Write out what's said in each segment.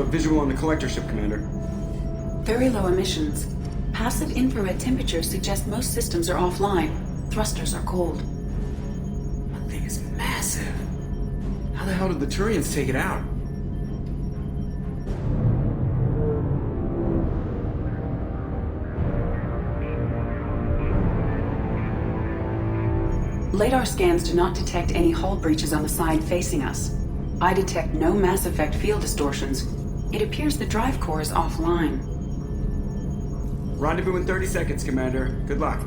visual on the collector ship, Commander. Very low emissions. Passive infrared temperatures suggest most systems are offline. Thrusters are cold. That thing is massive. How the hell did the Turians take it out? LADAR scans do not detect any hull breaches on the side facing us. I detect no Mass Effect field distortions. It appears the drive core is offline. Rendezvous in 30 seconds, Commander. Good luck.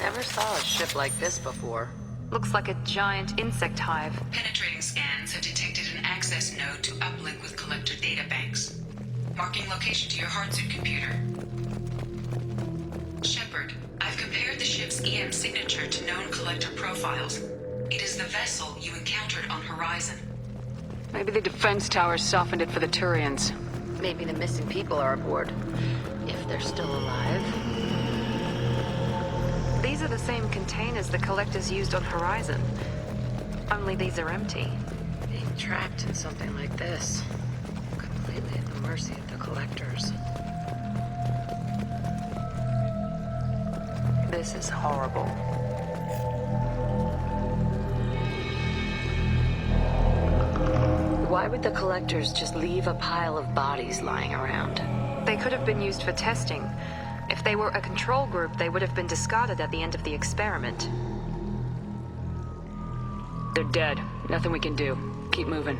Never saw a ship like this before. Looks like a giant insect hive. Penetrating scans have detected an access node to uplink with collector databanks. Marking location to your hardsuit computer. Shepard, I've compared the ship's EM signature to known collector profiles. It is the vessel you encountered on Horizon. Maybe the defense towers softened it for the Turians. Maybe the missing people are aboard. If they're still alive. These are the same containers the collectors used on Horizon. Only these are empty. Being trapped in something like this. Completely at the mercy of the collectors. This is horrible. Why would the collectors just leave a pile of bodies lying around? They could have been used for testing. If they were a control group, they would have been discarded at the end of the experiment. They're dead. Nothing we can do. Keep moving.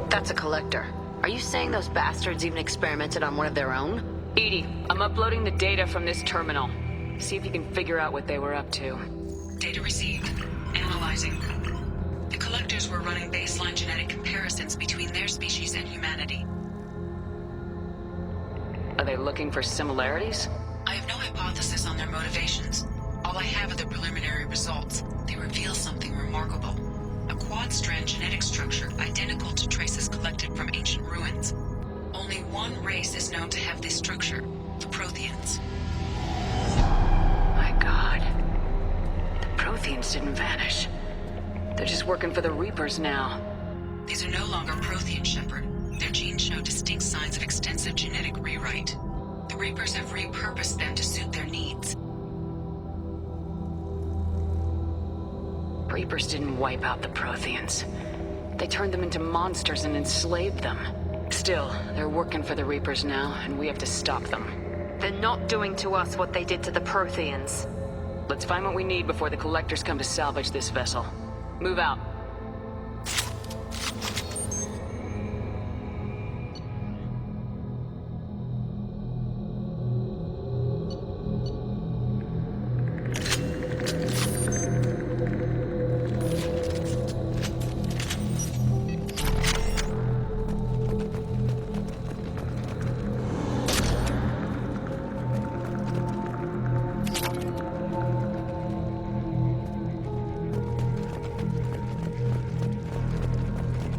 That's a collector. Are you saying those bastards even experimented on one of their own? EDI, I'm uploading the data from this terminal. See if you can figure out what they were up to. Data received. Analyzing. The collectors were running baseline genetic comparisons between their species and humanity. Are they looking for similarities? I have no hypothesis on their motivations. All I have are the preliminary results. They reveal something remarkable. A quad-strand genetic structure identical to traces collected from ancient ruins. Only one race is known to have this structure, the Protheans. My God. The Protheans didn't vanish. They're just working for the Reapers now. These are no longer Prothean, Shepard. Their genes show distinct signs of extensive genetic rewrite. The Reapers have repurposed them to suit their needs. Reapers didn't wipe out the Protheans. They turned them into monsters and enslaved them. Still, they're working for the Reapers now, and we have to stop them. They're not doing to us what they did to the Protheans. Let's find what we need before the Collectors come to salvage this vessel. Move out.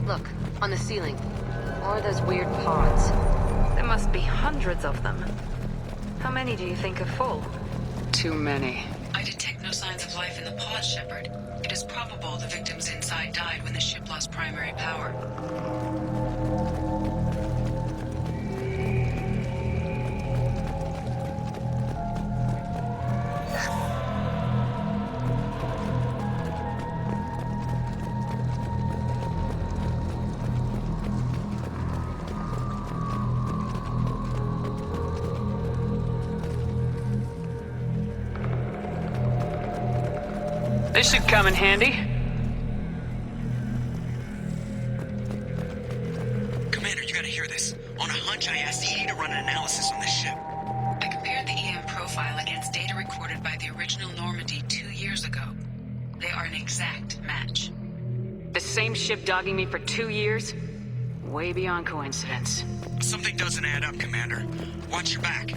Look, on the ceiling. More of those weird pods. There must be hundreds of them. How many do you think are full? Too many. I detect no signs of life life in the pod, Shepard. It is probable the victims inside died when the ship lost primary power. This should come in handy. Commander, you gotta hear this. On a hunch, I asked EDI to run an analysis on this ship. I compared the EM profile against data recorded by the original Normandy 2 years ago. They are an exact match. The same ship dogging me for 2 years? Way beyond coincidence. Something doesn't add up, Commander. Watch your back.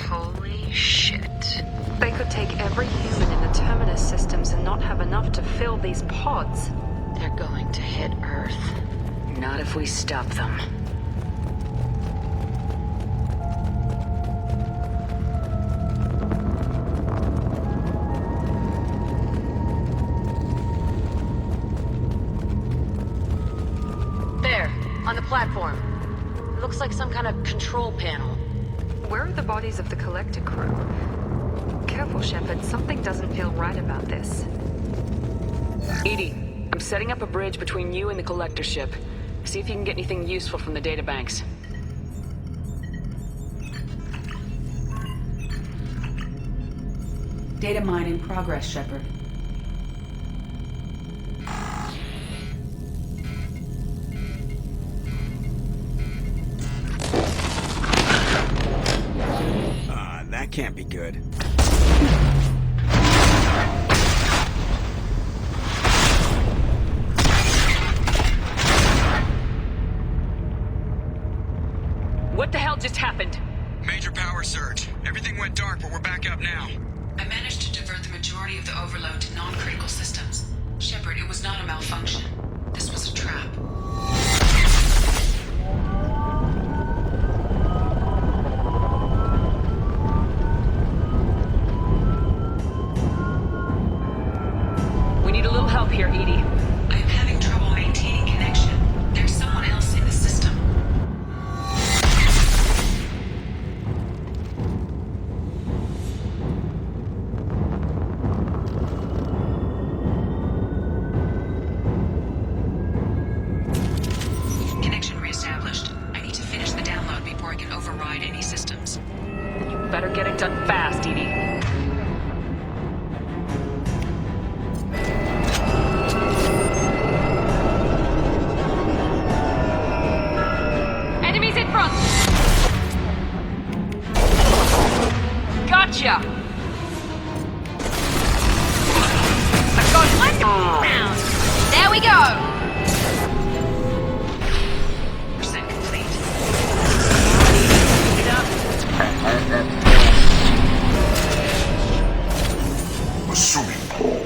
Holy shit. They could take every human in the Terminus systems and not have enough to fill these pods. They're going to hit Earth. Not if we stop them. There, on the platform. Looks like some kind of control panel. Where are the bodies of the collector crew? Careful, Shepard. Something doesn't feel right about this. EDI, I'm setting up a bridge between you and the collector ship. See if you can get anything useful from the databanks. Data mine in progress, Shepard. That can't be good. What the hell just happened? Major power surge. Everything went dark, but we're back up now. I managed to divert the majority of the overload to non-critical systems. Shepard, it was not a malfunction. This was a trap. We need a little help here, EDI. I am having trouble maintaining connection. There's someone else in the system. Connection reestablished. I need to finish the download before I can override any systems. Better get it done fast, EDI. Enemies in front! Gotcha! I've got one round. There we go! Percent complete. Get up. Assuming call.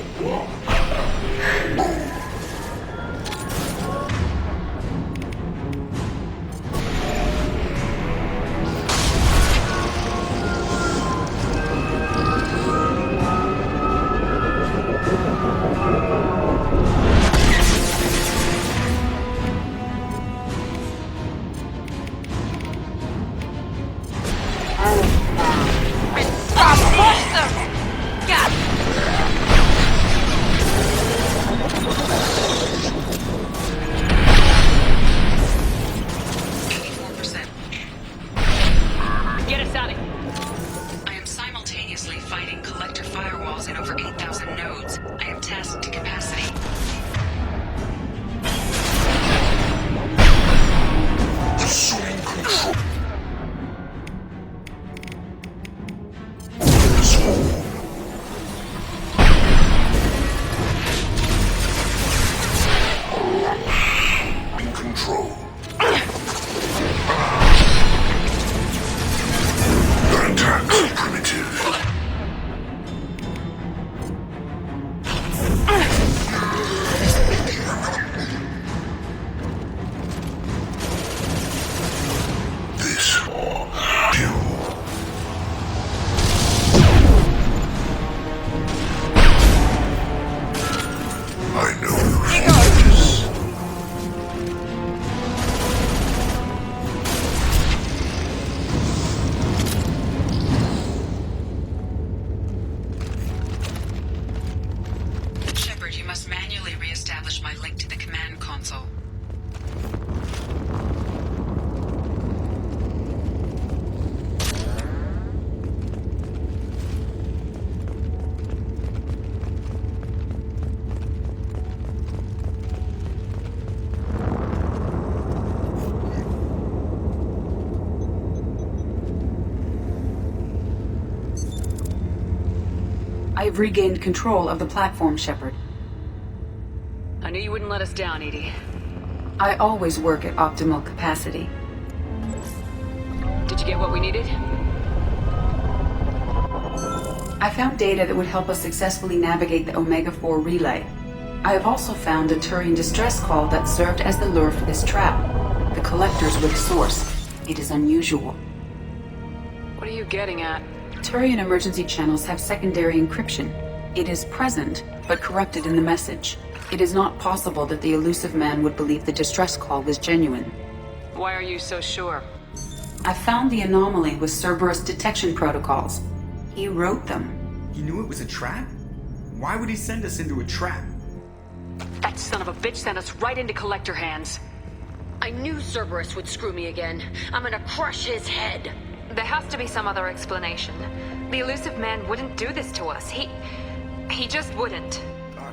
I've regained control of the platform, Shepard. I knew you wouldn't let us down, EDI. I always work at optimal capacity. Did you get what we needed? I found data that would help us successfully navigate the Omega-4 relay. I have also found a Turian distress call that served as the lure for this trap. The Collector's with source. It is unusual. What are you getting at? Turian emergency channels have secondary encryption. It is present, but corrupted in the message. It is not possible that the elusive man would believe the distress call was genuine. Why are you so sure? I found the anomaly with Cerberus detection protocols. He wrote them. He knew it was a trap? Why would he send us into a trap? That son of a bitch sent us right into Collector hands. I knew Cerberus would screw me again. I'm gonna crush his head. There has to be some other explanation. The elusive man wouldn't do this to us. He just wouldn't.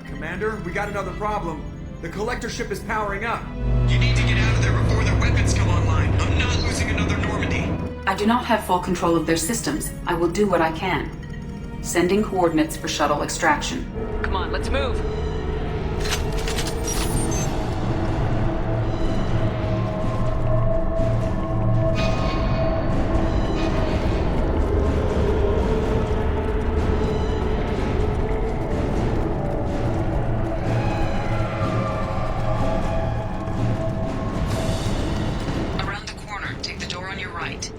Commander, we got another problem. The Collector ship is powering up. You need to get out of there before their weapons come online. I'm not losing another Normandy. I do not have full control of their systems. I will do what I can. Sending coordinates for shuttle extraction. Come on, let's move. Around the corner, take the door on your right.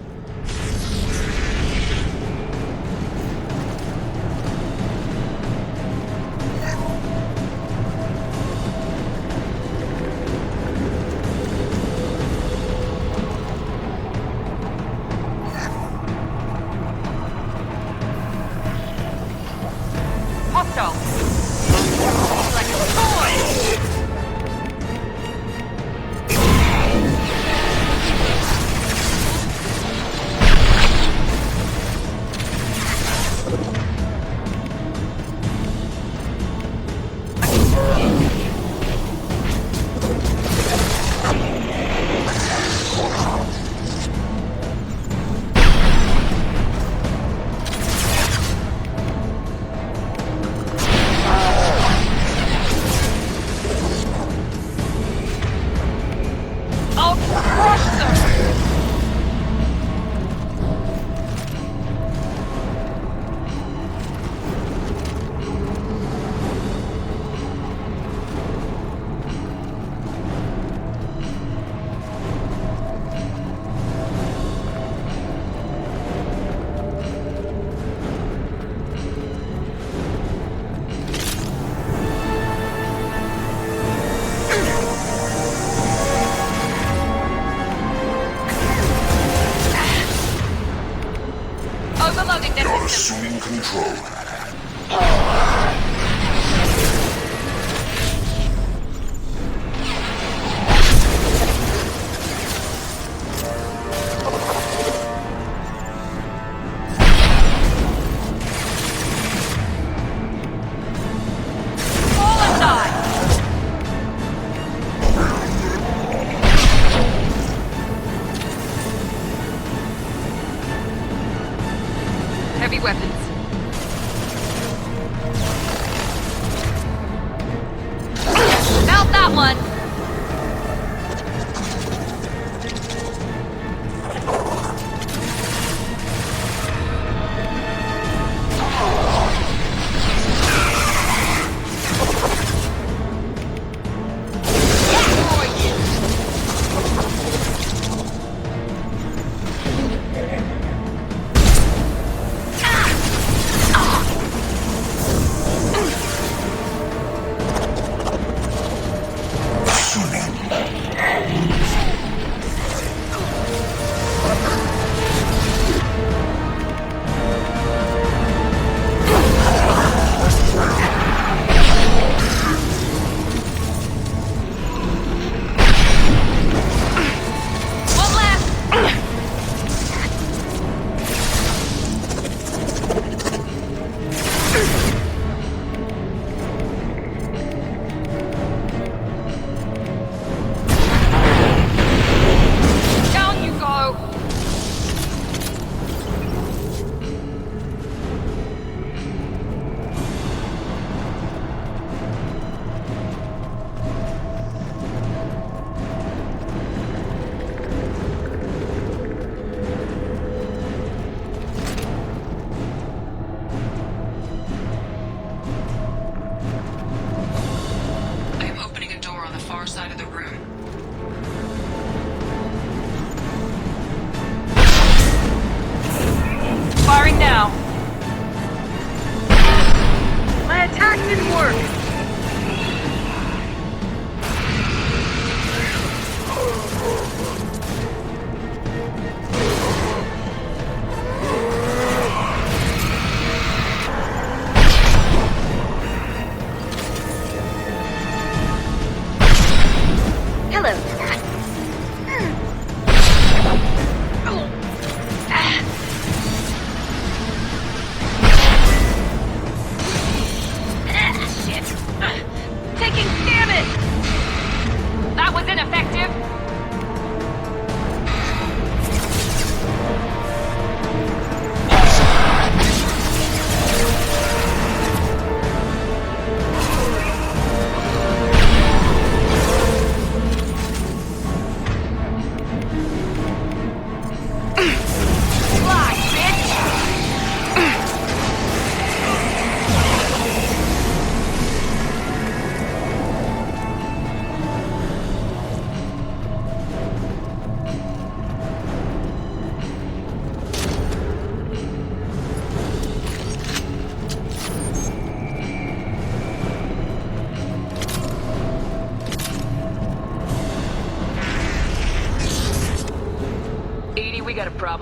You're assuming control. Heavy weapons. Melt that one!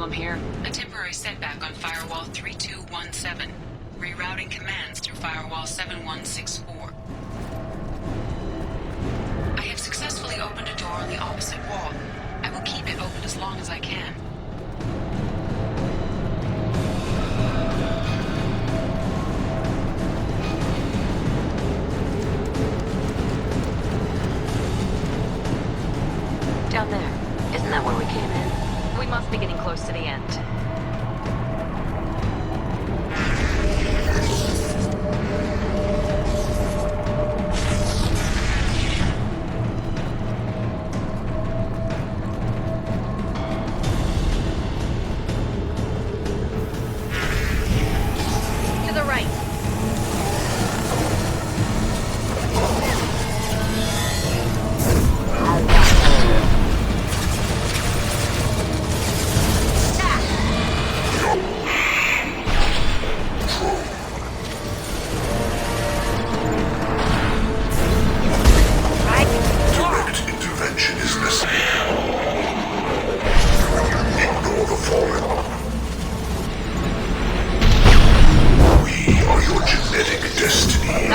problem here? A temporary setback on Firewall 3217. Rerouting commands through Firewall 7164. I have successfully opened a door on the opposite wall. I will keep it open as long as I can. Down there. Isn't that where we came in? We must be getting close to the end. To the right. Direct intervention is necessary. Ignore the fallen. We are your genetic destiny.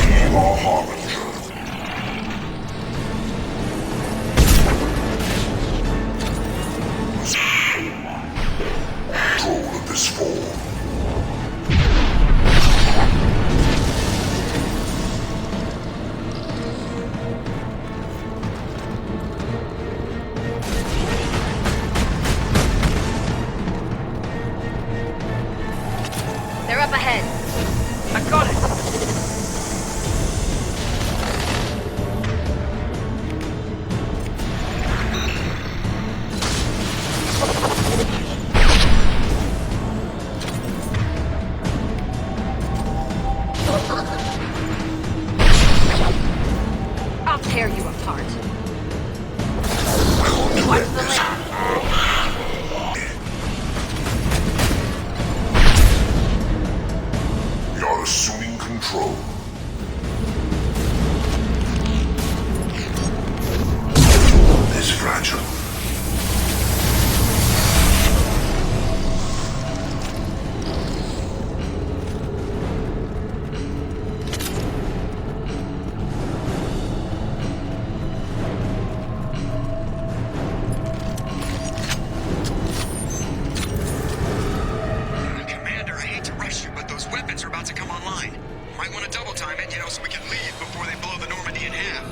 We are Harbinger. Control of this form. They're up ahead. I got it! I'll tear you apart. Watch the lane. We are assuming control. Is fragile. Commander, I hate to rush you, but those weapons are about to come online. Might want to double time it, so we can leave before they blow the Normandy in half.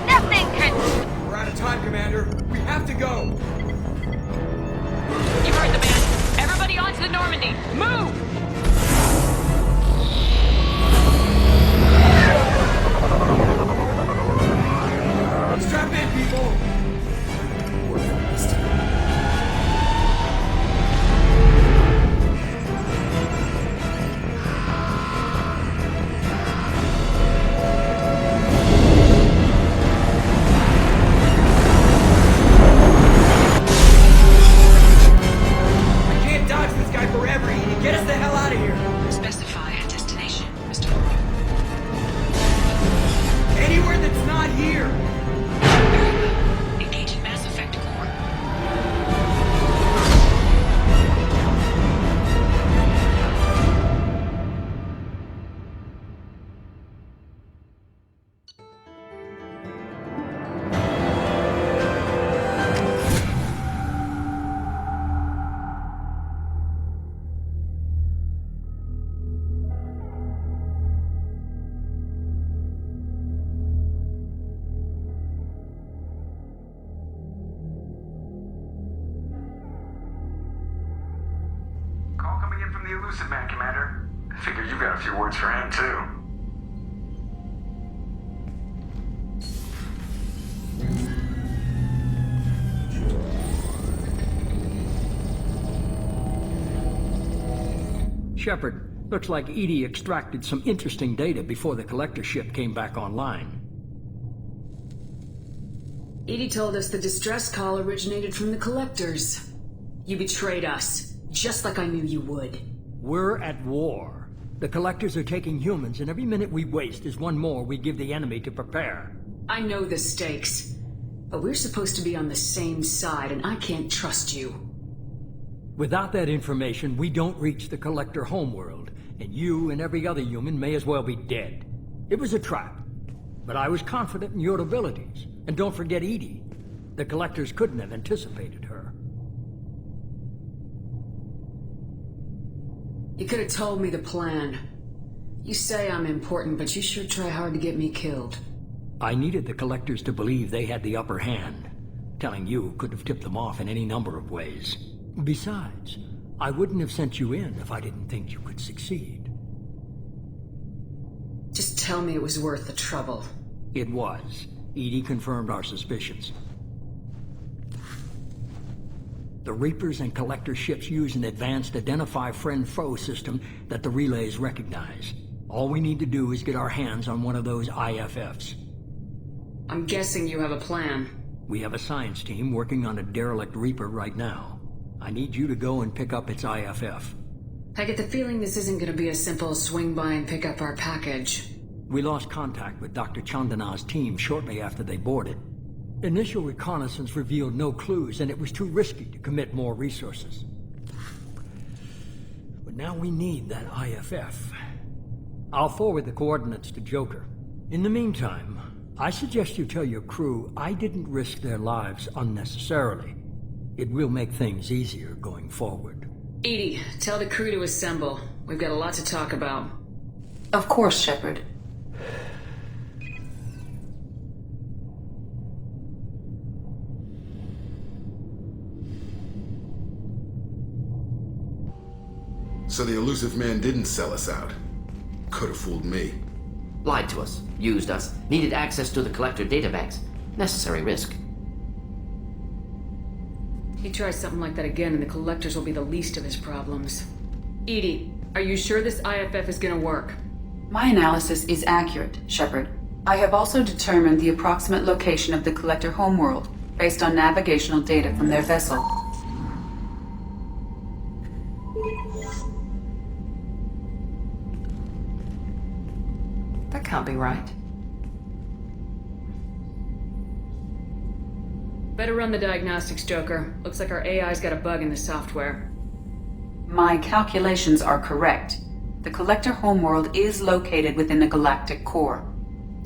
Nothing can... We're out of time, Commander. We have to go. You heard the man. Everybody onto the Normandy. Move! Strap in, people. I can't dodge this guy forever. hell out of here! Specify a destination, Mr. Laurel. Anywhere that's not here! Very well. Engaging Mass Effect core. Call coming in from the Elusive Man, Commander. I figure you've got a few words for him, too. Shepard, looks like EDI extracted some interesting data before the collector ship came back online. EDI told us the distress call originated from the collectors. You betrayed us, just like I knew you would. We're at war. The collectors are taking humans, and every minute we waste is one more we give the enemy to prepare. I know the stakes, but we're supposed to be on the same side, and I can't trust you. Without that information, we don't reach the collector homeworld, and you and every other human may as well be dead. It was a trap, but I was confident in your abilities. And don't forget EDI. The collectors couldn't have anticipated her. You could have told me the plan. You say I'm important, but you sure try hard to get me killed. I needed the collectors to believe they had the upper hand. Telling you could have tipped them off in any number of ways. Besides, I wouldn't have sent you in if I didn't think you could succeed. Just tell me it was worth the trouble. It was. EDI confirmed our suspicions. The Reapers and Collector ships use an advanced Identify Friend-Foe system that the relays recognize. All we need to do is get our hands on one of those IFFs. I'm guessing you have a plan. We have a science team working on a derelict Reaper right now. I need you to go and pick up its IFF. I get the feeling this isn't gonna be a simple swing by and pick up our package. We lost contact with Dr. Chandana's team shortly after they boarded. Initial reconnaissance revealed no clues, and it was too risky to commit more resources. But now we need that IFF. I'll forward the coordinates to Joker. In the meantime, I suggest you tell your crew I didn't risk their lives unnecessarily. It will make things easier going forward. EDI, tell the crew to assemble. We've got a lot to talk about. Of course, Shepard. So the Elusive Man didn't sell us out. Could have fooled me. Lied to us, used us, needed access to the Collector databanks. Necessary risk. He tries something like that again and the collectors will be the least of his problems. EDI, are you sure this IFF is gonna work? My analysis is accurate, Shepard. I have also determined the approximate location of the Collector homeworld based on navigational data from their vessel. That can't be right. Better run the diagnostics, Joker. Looks like our AI's got a bug in the software. My calculations are correct. The Collector homeworld is located within the galactic core.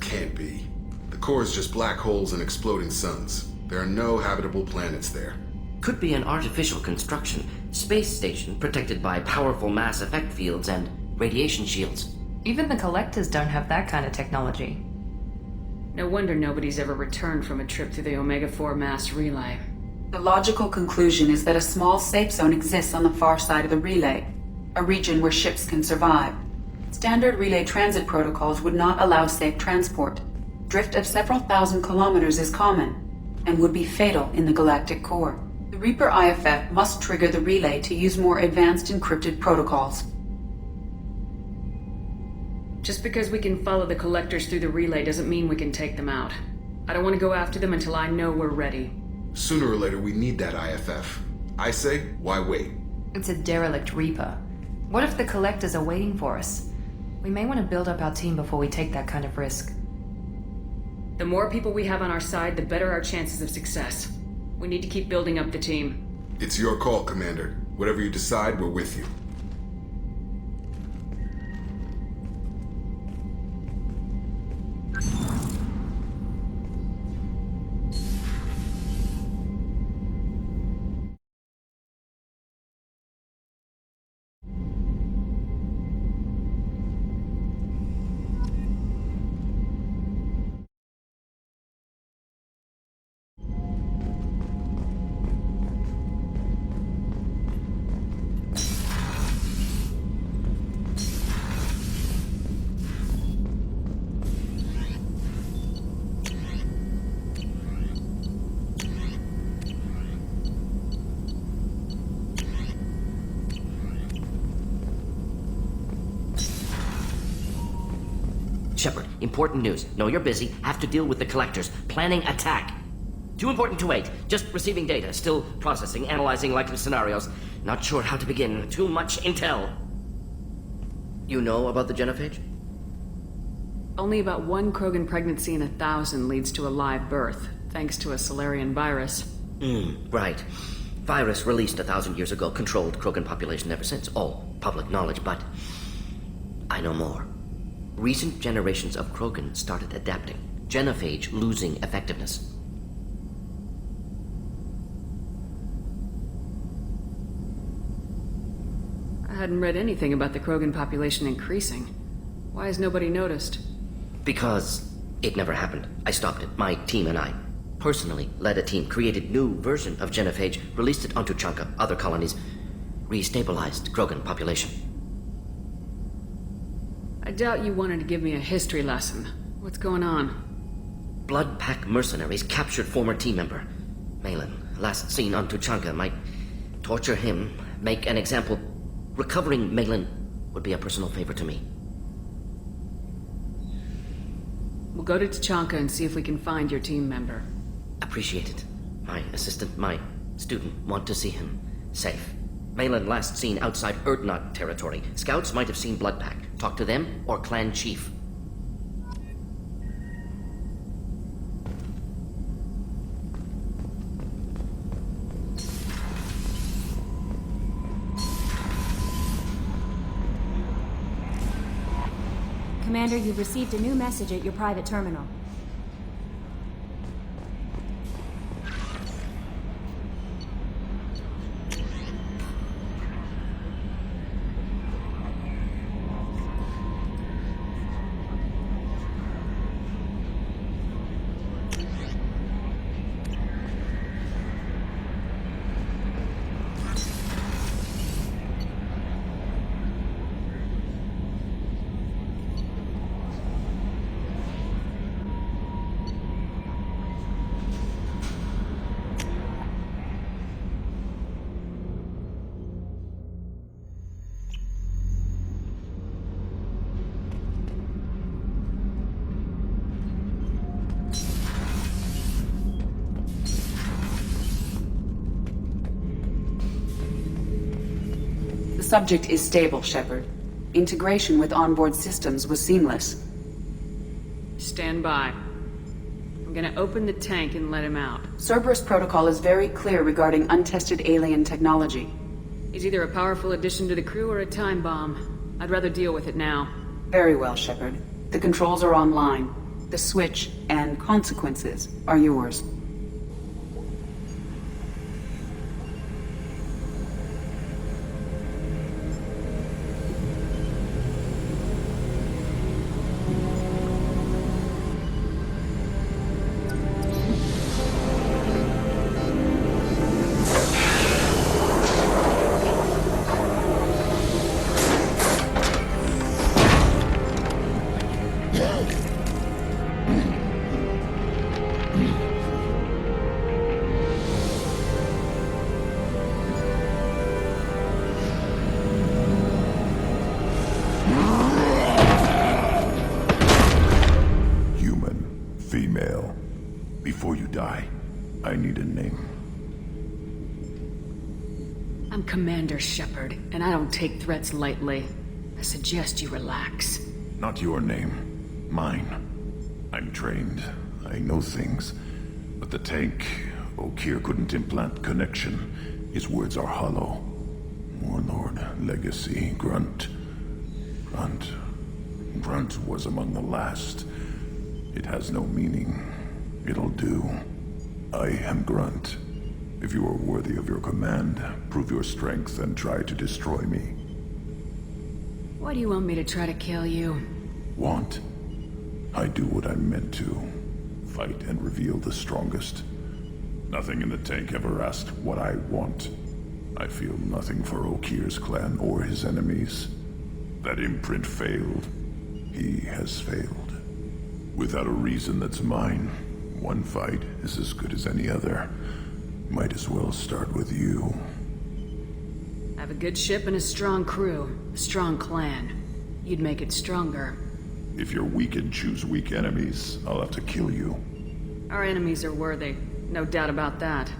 Can't be. The core is just black holes and exploding suns. There are no habitable planets there. Could be an artificial construction, space station protected by powerful mass effect fields and radiation shields. Even the Collectors don't have that kind of technology. No wonder nobody's ever returned from a trip through the Omega-4 mass relay. The logical conclusion is that a small safe zone exists on the far side of the relay, a region where ships can survive. Standard relay transit protocols would not allow safe transport. Drift of several thousand kilometers is common, and would be fatal in the galactic core. The Reaper IFF must trigger the relay to use more advanced encrypted protocols. Just because we can follow the collectors through the relay doesn't mean we can take them out. I don't want to go after them until I know we're ready. Sooner or later, we need that IFF. I say, why wait? It's a derelict Reaper. What if the Collectors are waiting for us? We may want to build up our team before we take that kind of risk. The more people we have on our side, the better our chances of success. We need to keep building up the team. It's your call, Commander. Whatever you decide, we're with you. Shepard, important news. Know you're busy. Have to deal with the Collectors. Planning attack. Too important to wait. Just receiving data. Still processing, analyzing likely scenarios. Not sure how to begin. Too much intel. You know about the genophage? Only about one Krogan pregnancy in 1,000 leads to a live birth, thanks to a Solarian virus. Right. Virus released 1,000 years ago, controlled Krogan population ever since. All public knowledge, but I know more. Recent generations of Krogan started adapting. Genophage losing effectiveness. I hadn't read anything about the Krogan population increasing. Why has nobody noticed? Because it never happened. I stopped it. My team and I personally led a team, created new version of genophage, released it onto Chanka, other colonies, restabilized Krogan population. I doubt you wanted to give me a history lesson. What's going on? Blood Pack mercenaries captured former team member. Malin, last seen on Tuchanka, might torture him, make an example. Recovering Malin would be a personal favor to me. We'll go to Tuchanka and see if we can find your team member. Appreciate it. My assistant, my student, want to see him safe. Malin last seen outside Urdnot territory. Scouts might have seen Blood Pack. Talk to them or clan chief. Commander, you've received a new message at your private terminal. The subject is stable, Shepard. Integration with onboard systems was seamless. Stand by. I'm gonna open the tank and let him out. Cerberus protocol is very clear regarding untested alien technology. He's either a powerful addition to the crew or a time bomb. I'd rather deal with it now. Very well, Shepard. The controls are online. The switch and consequences are yours. Female. Before you die, I need a name. I'm Commander Shepard, and I don't take threats lightly. I suggest you relax. Not your name. Mine. I'm trained. I know things. But the tank, Okeer couldn't implant connection. His words are hollow. Warlord, Legacy, Grunt. Grunt was among the last. It has no meaning. It'll do. I am Grunt. If you are worthy of your command, prove your strength and try to destroy me. Why do you want me to try to kill you? Want? I do what I'm meant to. Fight and reveal the strongest. Nothing in the tank ever asked what I want. I feel nothing for Okeer's clan or his enemies. That imprint failed. He has failed. Without a reason that's mine, one fight is as good as any other. Might as well start with you. I have a good ship and a strong crew. A strong clan. You'd make it stronger. If you're weak and choose weak enemies, I'll have to kill you. Our enemies are worthy. No doubt about that.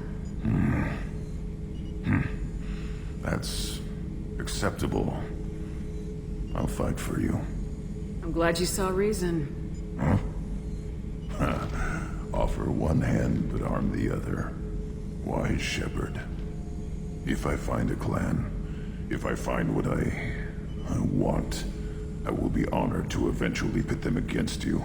That's acceptable. I'll fight for you. I'm glad you saw reason. Huh? Offer one hand, but arm the other. Wise Shepard. If I find a clan, if I find what I want, I will be honored to eventually pit them against you.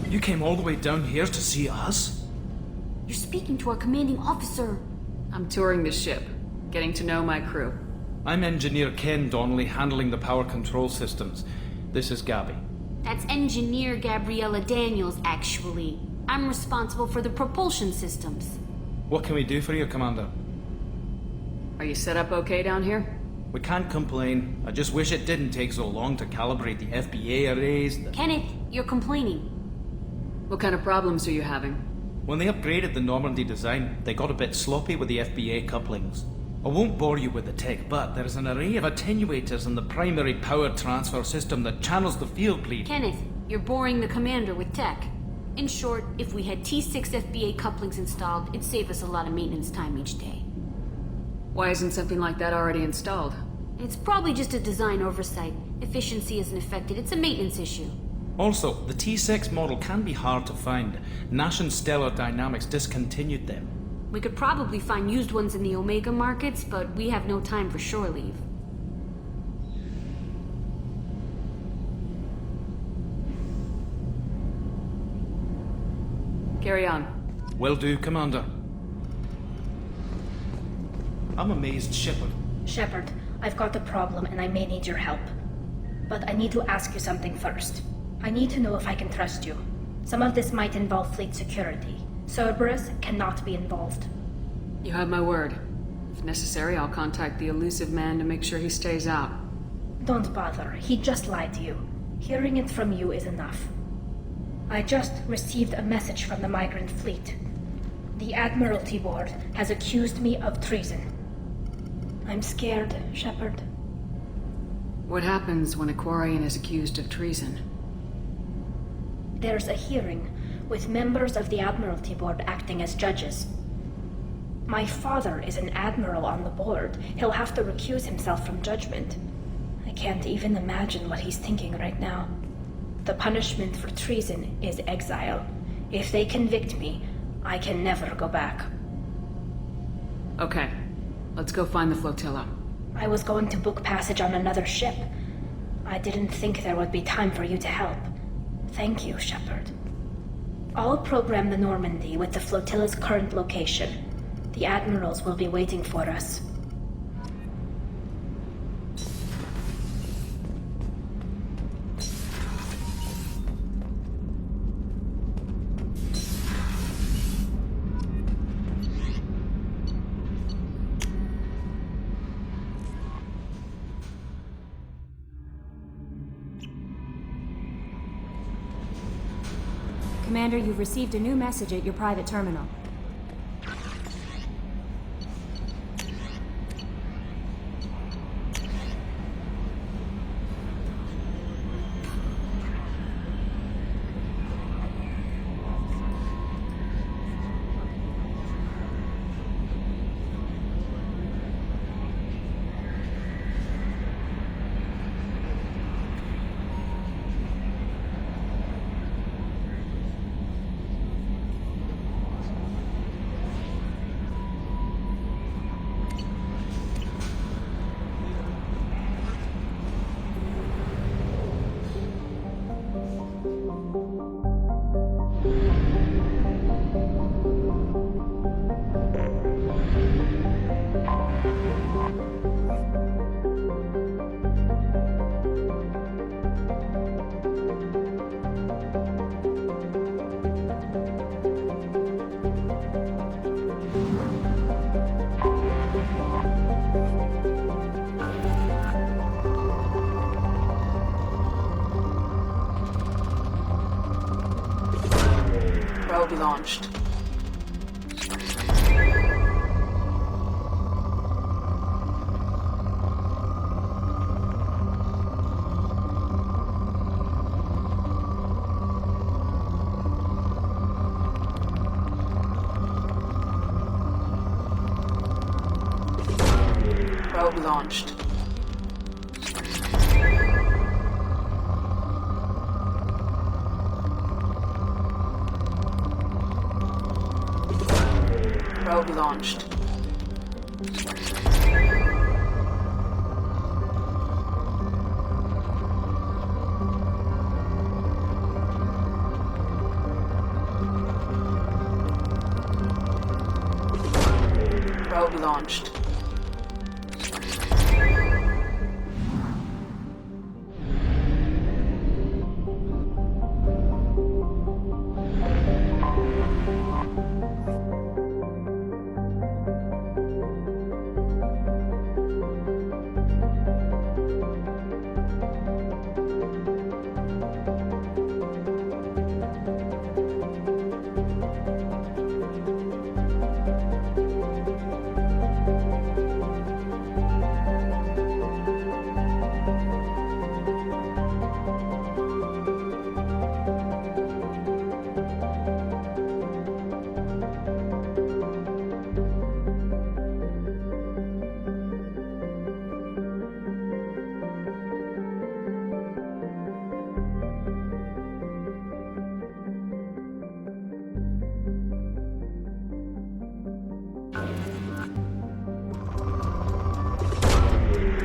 You came all the way down here to see us? You're speaking to our commanding officer. I'm touring the ship, getting to know my crew. I'm Engineer Ken Donnelly, handling the power control systems. This is Gabby. That's Engineer Gabriella Daniels, actually. I'm responsible for the propulsion systems. What can we do for you, Commander? Are you set up okay down here? We can't complain. I just wish it didn't take so long to calibrate the FBA arrays. Kenneth, you're complaining. What kind of problems are you having? When they upgraded the Normandy design, they got a bit sloppy with the FBA couplings. I won't bore you with the tech, but there's an array of attenuators in the primary power transfer system that channels the field bleed. Kenneth, you're boring the commander with tech. In short, if we had T6 FBA couplings installed, it'd save us a lot of maintenance time each day. Why isn't something like that already installed? It's probably just a design oversight. Efficiency isn't affected, it's a maintenance issue. Also, the T6 model can be hard to find. Nash and Stellar Dynamics discontinued them. We could probably find used ones in the Omega markets, but we have no time for shore leave. Carry on. Will do, Commander. I'm amazed, Shepard. Shepard, I've got a problem and I may need your help. But I need to ask you something first. I need to know if I can trust you. Some of this might involve fleet security. Cerberus cannot be involved. You have my word. If necessary, I'll contact the elusive man to make sure he stays out. Don't bother. He just lied to you. Hearing it from you is enough. I just received a message from the migrant fleet. The Admiralty Board has accused me of treason. I'm scared, Shepard. What happens when a Quarian is accused of treason? There's a hearing, with members of the Admiralty Board acting as judges. My father is an admiral on the board. He'll have to recuse himself from judgment. I can't even imagine what he's thinking right now. The punishment for treason is exile. If they convict me, I can never go back. Okay, let's go find the flotilla. I was going to book passage on another ship. I didn't think there would be time for you to help. Thank you, Shepard. I'll program the Normandy with the flotilla's current location. The admirals will be waiting for us. Commander, you've received a new message at your private terminal. Probe launched. Probe launched. Probe launched. Probe launched.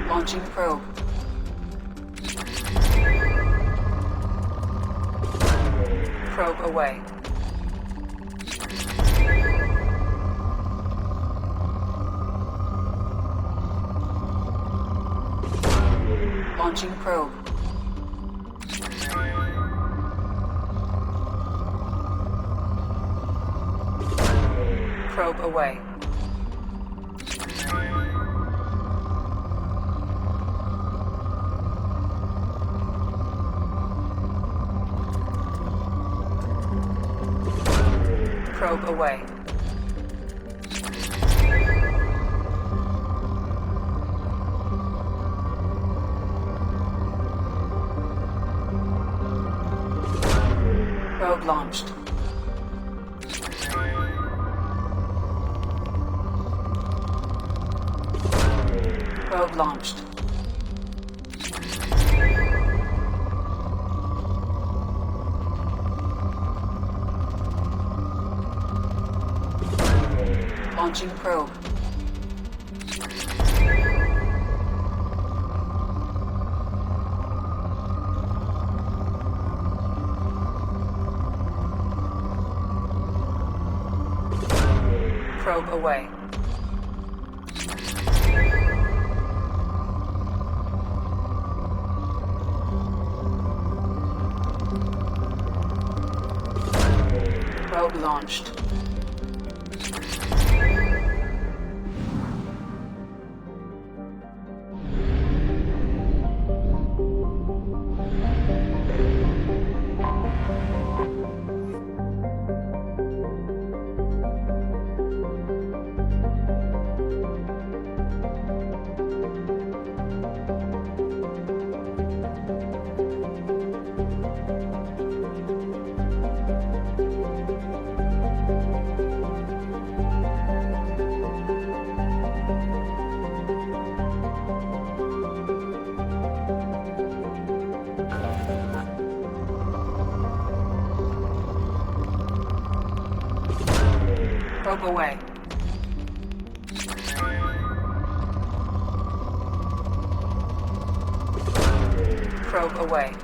Launching probe. Probe away. Launching probe. Probe away. Probe away. Probe launched. Probe launched. Launching probe. Probe away. Probe launched. Probe away. Probe away.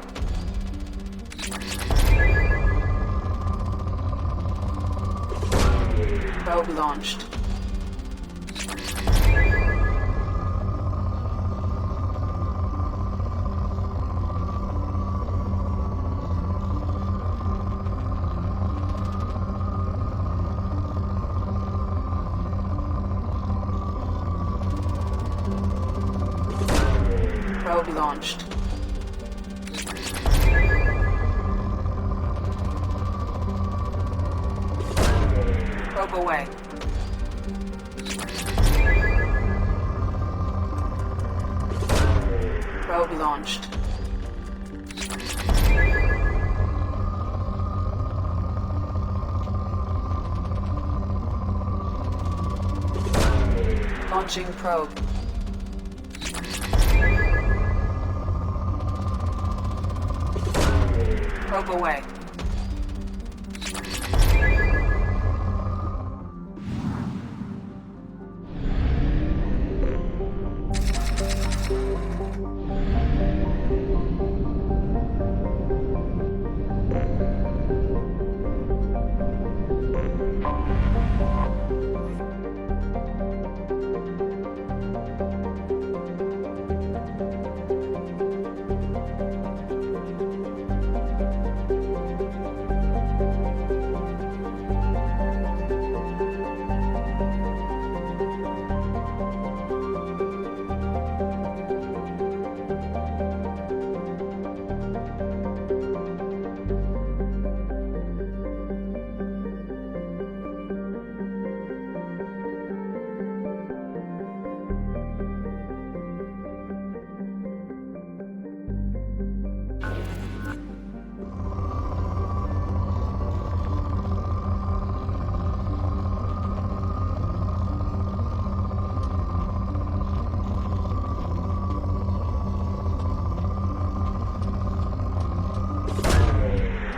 Probe launched. Probe launched. Probe away. Probe launched. Launching probe. Probe away.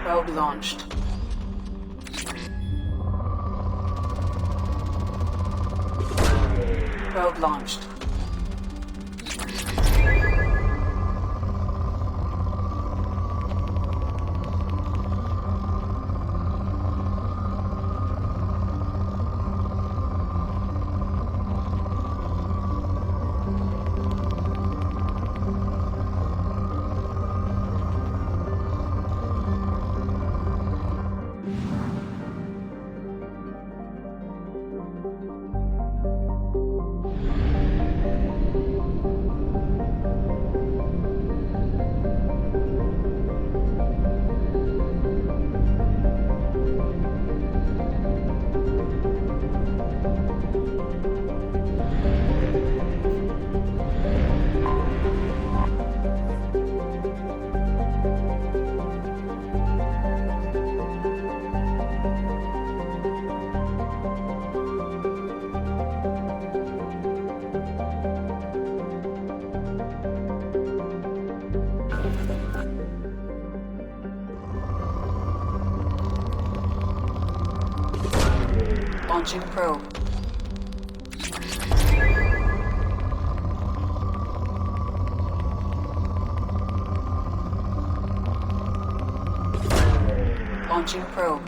Probe launched. Probe launched. Launching probe. Launching probe.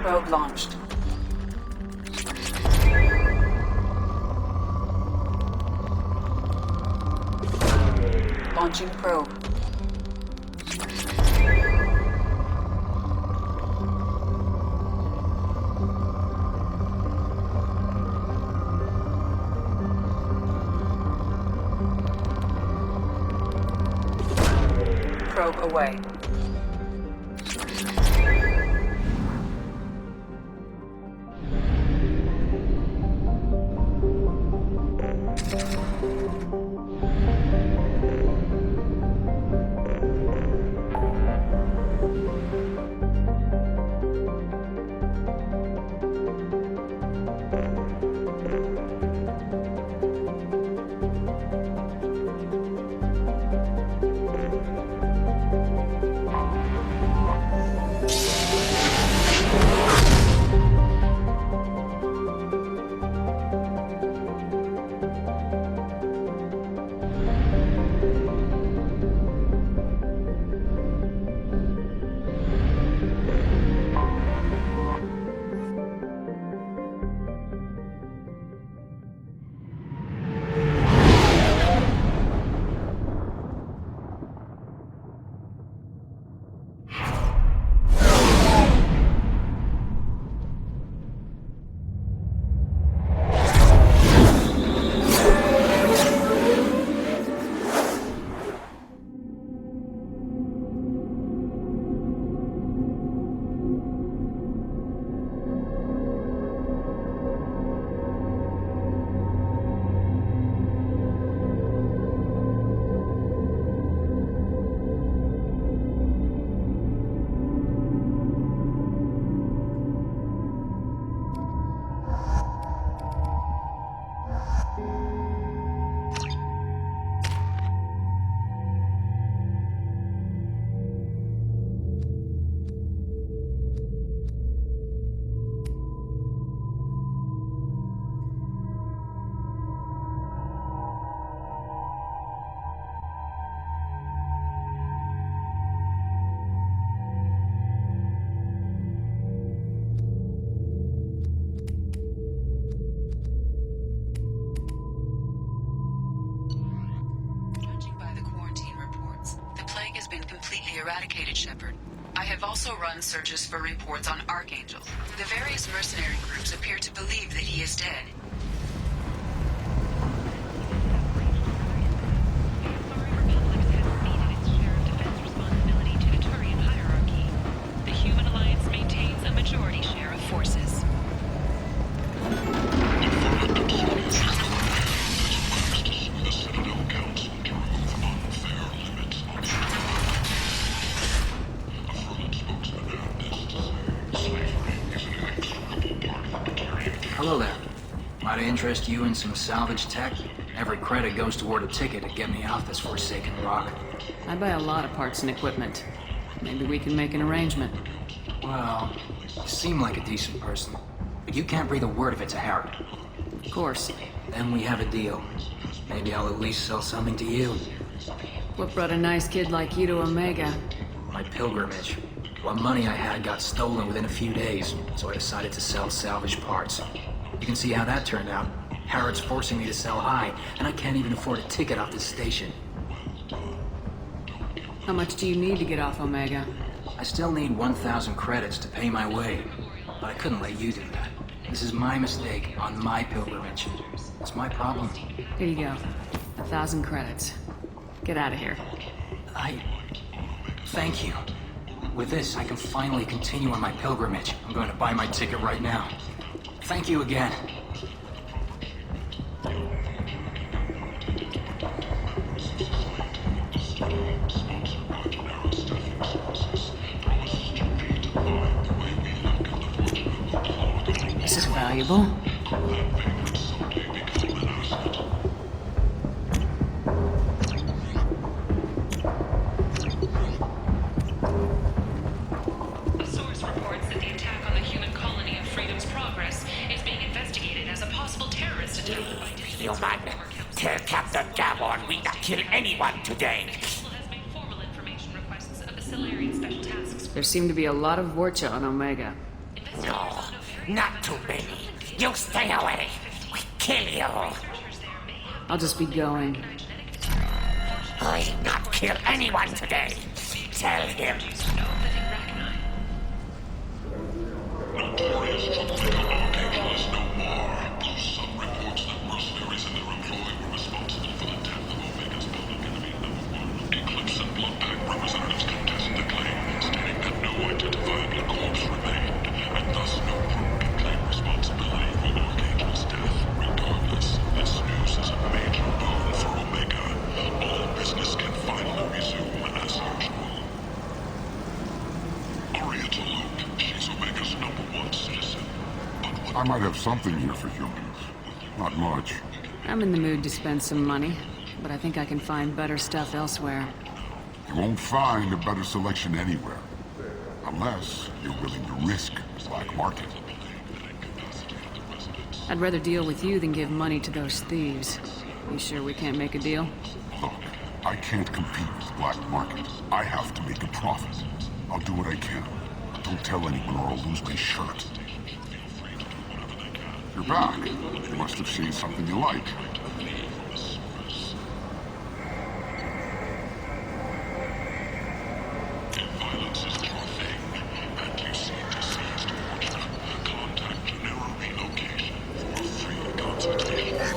Probe launched. Launching probe. Probe away. eradicated, Shepard. I have also run searches for reports on Archangel. The various mercenary groups appear to believe that he is dead. The Human Alliance maintains a majority share of forces. Hello there. Might I interest you in some salvage tech? Every credit goes toward a ticket to get me off this forsaken rock. I buy a lot of parts and equipment. Maybe we can make an arrangement. Well, you seem like a decent person, but you can't breathe a word of it to Harrod. Of course. Then we have a deal. Maybe I'll at least sell something to you. What brought a nice kid like you to Omega? My pilgrimage. What money I had got stolen within a few days, so I decided to sell salvage parts. You can see how that turned out. Harrod's forcing me to sell high, and I can't even afford a ticket off this station. How much do you need to get off Omega? I still need 1,000 credits to pay my way, but I couldn't let you do that. This is my mistake on my pilgrimage. It's my problem. Here you go. 1,000 credits. Get out of here. Thank you. With this, I can finally continue on my pilgrimage. I'm going to buy my ticket right now. Thank you again. This is valuable. A source reports that the attack on the human colony of Freedom's Progress is being investigated as a possible terrorist attack by Human, tell Captain Gavon we not kill anyone today. There seem to be a lot of Vorcha on Omega. No, not too many. You stay away. We kill you. I'll just be going. I not kill anyone today. Tell him. Notorious troublemaker Archangel is no more. Some reports that mercenaries and their employ were responsible for the death of Omega's public enemy #1. Eclipse and Bloodpack representatives contested the claim, stating that no identifiable corpse remained, and thus no group can claim responsibility for Archangel's death. Regardless, this news is a major boon for Omega. All business can finally resume as usual. Oriental Luke, she's Omega's #1 citizen. I might have something here for humans. Not much. I'm in the mood to spend some money, but I think I can find better stuff elsewhere. You won't find a better selection anywhere. Unless you're willing to risk the black market. I'd rather deal with you than give money to those thieves. You sure we can't make a deal? Look, I can't compete with the black market. I have to make a profit. I'll do what I can. Don't tell anyone or I'll lose my shirt. You're back. You must have seen something you like. Violence is your thing, and you seem to seize torture. Contact Genera Relocation for a free consultation.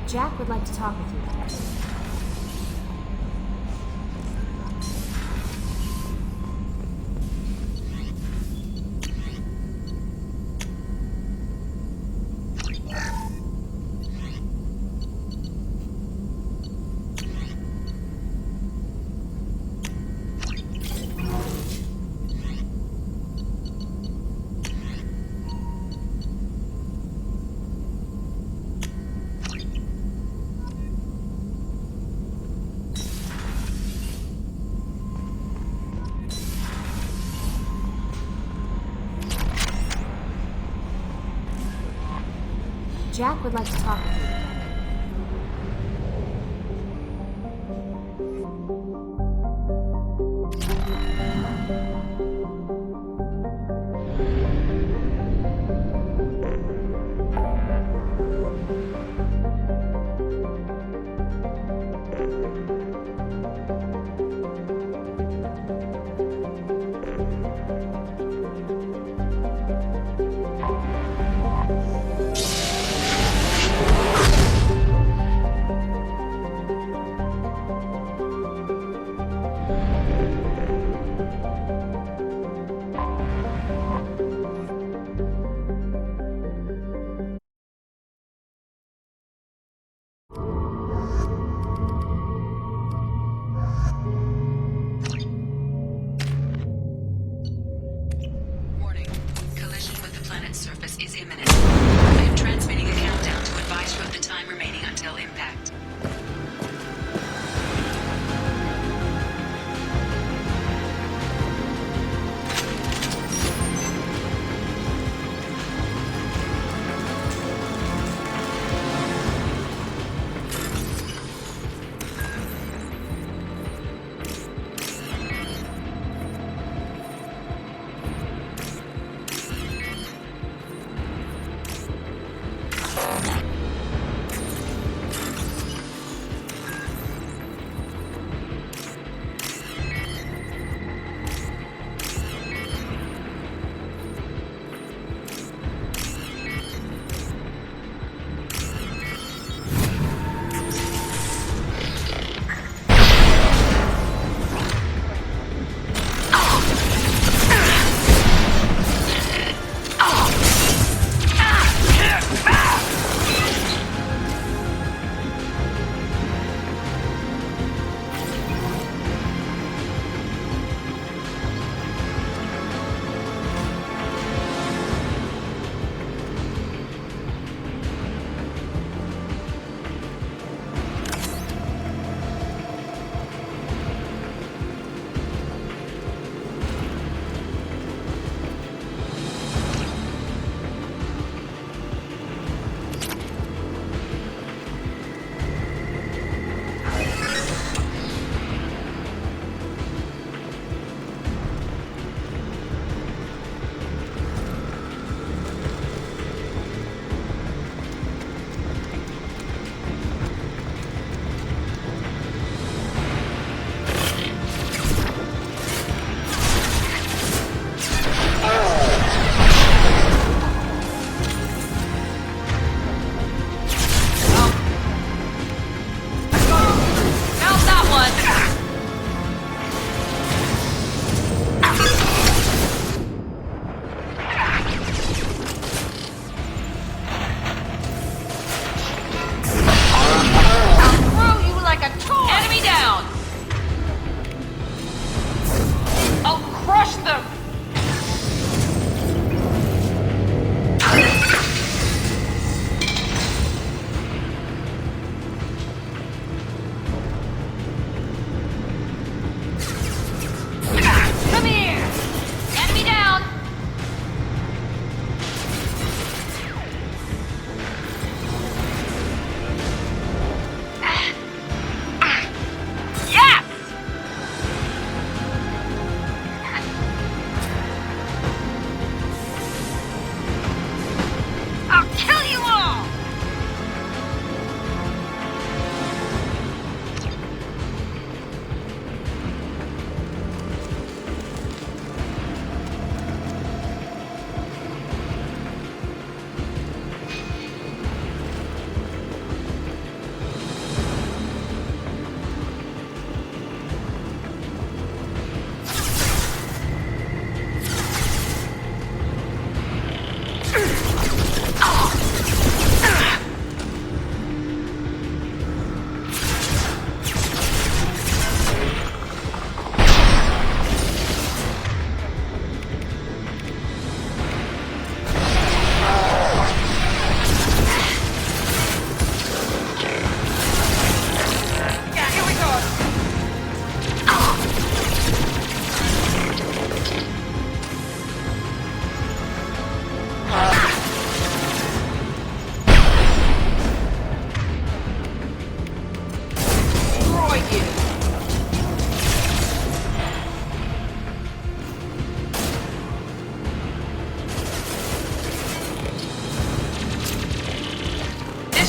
Jack would like to talk with you. Jack would like to talk with you. Warning. Collision with the planet's surface is imminent. I am transmitting a countdown to advise you of the time remaining until impact.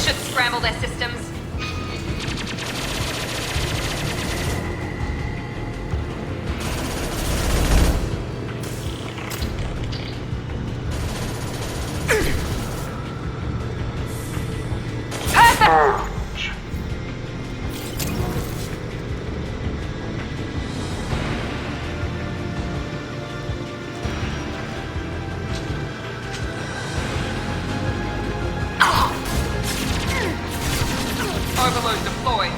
should scramble their systems. Overload deployed.